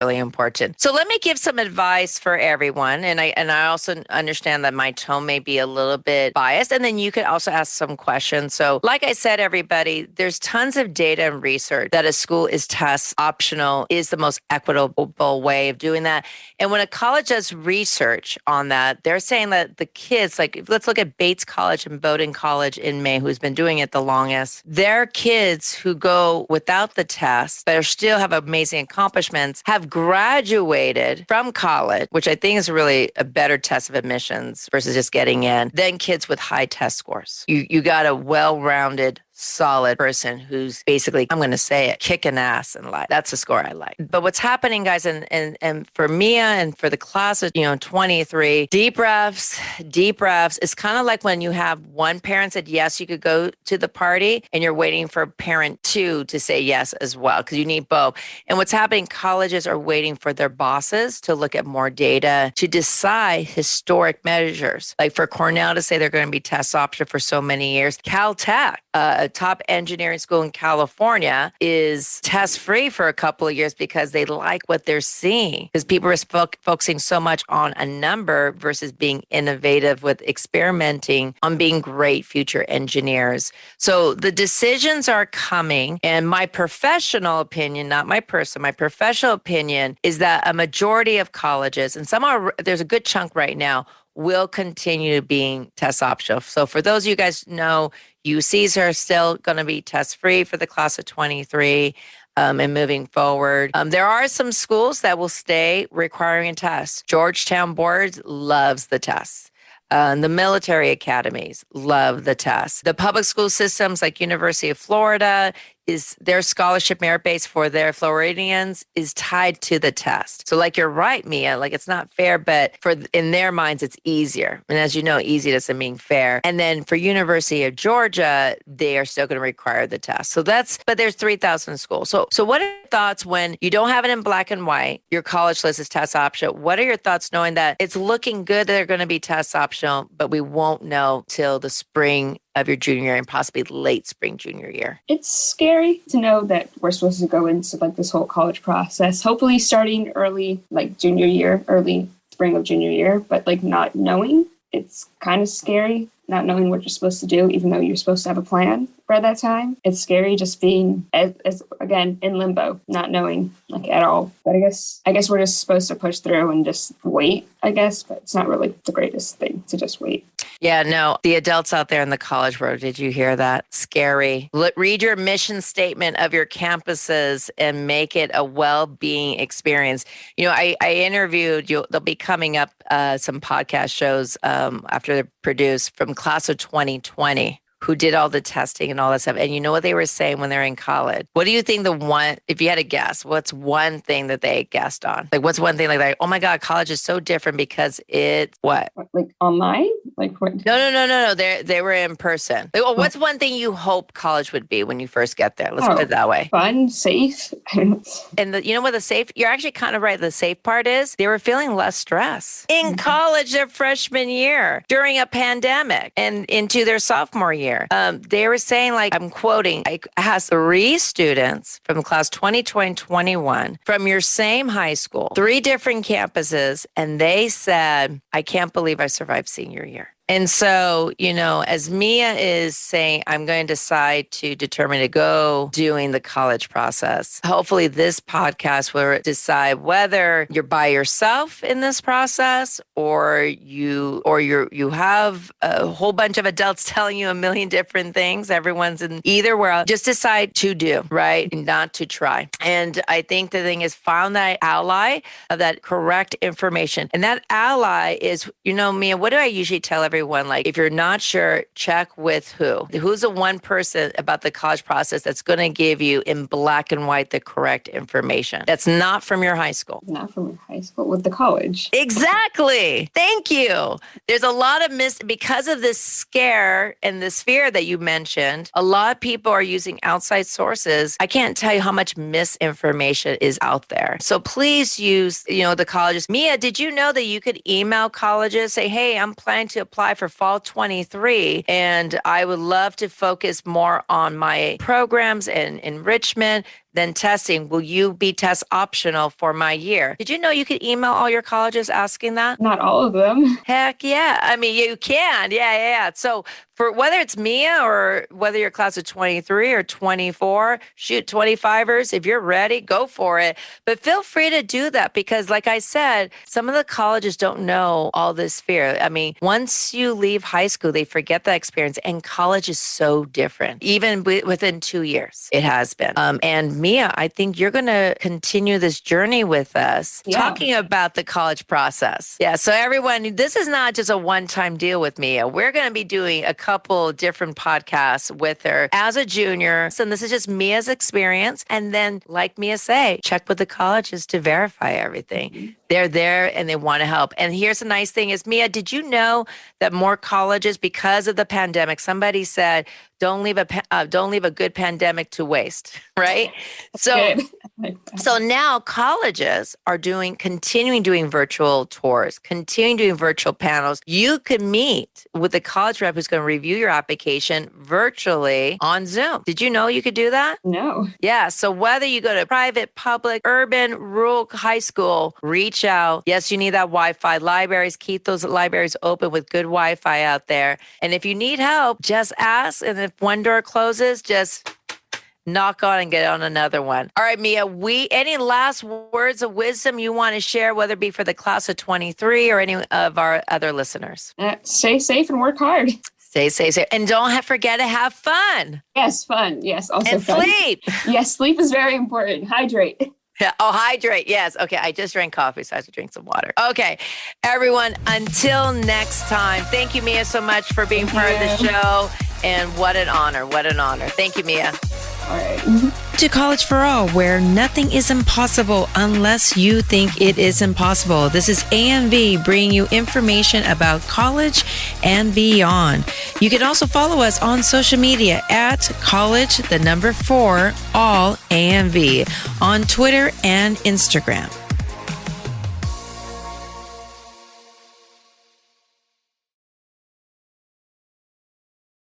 really important. So let me give some advice for everyone. And I also understand that my tone may be a little bit biased. And then you could also ask some questions. So like I said, everybody, there's tons of data and research that a school is test optional is the most equitable way of doing that. And when a college does research on that, they're saying that the kids, like let's look at Bates College and Bowdoin College in May, who's been doing it the longest. Their kids who go without the test, but still have amazing accomplishments, have graduated from college, which I think is really a better test of admissions versus just getting in, than kids with high test scores. You got a well-rounded solid person who's basically, I'm going to say it, kicking ass in life. That's the score I like. But what's happening, guys, and for Mia and for the class of 23, deep breaths. It's kind of like when you have one parent said yes, you could go to the party, and you're waiting for parent two to say yes as well, because you need both. And what's happening, colleges are waiting for their bosses to look at more data to decide historic measures. Like for Cornell to say they're going to be test option for so many years. Caltech, a top engineering school in California, is test-free for a couple of years because they like what they're seeing. Because people are focusing so much on a number versus being innovative with experimenting on being great future engineers. So the decisions are coming. And my professional opinion, not my personal, my professional opinion is that a majority of colleges, and there's a good chunk right now, will continue being test optional. So for those of you guys know, UCs are still going to be test free for the class of 23 and moving forward. There are some schools that will stay requiring a test. Georgetown Board loves the tests. The military academies love the test. The public school systems like University of Florida, is their scholarship merit base for their Floridians is tied to the test. So like you're right, Mia, like it's not fair, but in their minds, it's easier. And as you know, easy doesn't mean fair. And then for University of Georgia, they are still going to require the test. But there's 3,000 schools. So what are your thoughts when you don't have it in black and white, your college list is test optional? What are your thoughts knowing that it's looking good that they're going to be test optional, but we won't know till the spring of your junior year and possibly late spring junior year? It's scary to know that we're supposed to go into like this whole college process, hopefully starting early, like junior year, early spring of junior year, but like not knowing. It's kind of scary not knowing what you're supposed to do, even though you're supposed to have a plan by that time. It's scary just being, as again, in limbo, not knowing like at all. But I guess we're just supposed to push through and just wait, I guess. But it's not really the greatest thing to just wait. Yeah, no, the adults out there in the college world, did you hear that? Scary. Read your mission statement of your campuses and make it a well-being experience. I interviewed, they'll be coming up some podcast shows after they're produced from class of 2020. Who did all the testing and all that stuff. And you know what they were saying when they're in college? What do you think if you had to guess, what's one thing that they guessed on? Like, what's one thing like, oh my God, college is so different because it's what? Like online? Like what? No. They were in person. Like, well, what's one thing you hope college would be when you first get there? Let's put it that way. Fun, safe. And you know what you're actually kind of right. The safe part is they were feeling less stress in college their freshman year during a pandemic and into their sophomore year. They were saying, like, I'm quoting, I asked 3 students from class 2020-21 from your same high school, 3 different campuses, and they said, I can't believe I survived senior year. And so, as Mia is saying, I'm going to decide to determine to go doing the college process. Hopefully this podcast will decide whether you're by yourself in this process or you have a whole bunch of adults telling you a million different things. Everyone's in either where. Just decide to do, right? Not to try. And I think the thing is find that ally of that correct information. And that ally is, Mia, what do I usually tell everyone? Like, if you're not sure, check with who. Who's the one person about the college process that's going to give you in black and white the correct information? That's not from your high school. Not from your high school, with the college. Exactly. Thank you. There's a lot of because of this scare and this fear that you mentioned, a lot of people are using outside sources. I can't tell you how much misinformation is out there. So please use, the colleges. Mia, did you know that you could email colleges, say, hey, I'm planning to apply for fall 23, and I would love to focus more on my programs and enrichment. then testing. Will you be test optional for my year? Did you know you could email all your colleges asking that? Not all of them. Heck yeah. I mean, you can. Yeah. So for whether it's Mia or whether you're class of 23 or 24, shoot, 25ers, if you're ready, go for it. But feel free to do that because, like I said, some of the colleges don't know all this fear. I mean, once you leave high school, they forget that experience, and college is so different. Even within 2 years, it has been. And Mia, I think you're going to continue this journey with us, talking about the college process. Yeah. So everyone, this is not just a one-time deal with Mia. We're going to be doing a couple different podcasts with her as a junior. So this is just Mia's experience. And then, like Mia say, check with the colleges to verify everything. Mm-hmm. They're there and they want to help. And here's the nice thing is, Mia, did you know that more colleges, because of the pandemic, somebody said, don't leave a good pandemic to waste, right? So now colleges are continuing doing virtual tours, continuing doing virtual panels. You can meet with the college rep who's going to review your application virtually on Zoom. Did you know you could do that? No. Yeah. So whether you go to private, public, urban, rural high school, reach out. Yes, you need that Wi-Fi. Libraries, keep those libraries open with good Wi-Fi out there. And if you need help, just ask. And if one door closes, just knock on and get on another one. All right, Mia, any last words of wisdom you want to share, whether it be for the class of 23 or any of our other listeners? Stay safe and work hard. Stay safe. And don't forget to have fun. Yes, fun. Yes, also and fun. Sleep. Yes, sleep is very important. Hydrate. Yeah. Oh, hydrate. Yes. Okay. I just drank coffee, so I have to drink some water. Okay. Everyone, until next time, thank you, Mia, so much for being part of the show. And what an honor. What an honor. Thank you, Mia. All right. To College for All, where nothing is impossible unless you think it is impossible. This is AMV bringing you information about college and beyond. You can also follow us on social media at college, 4, all AMV on Twitter and Instagram.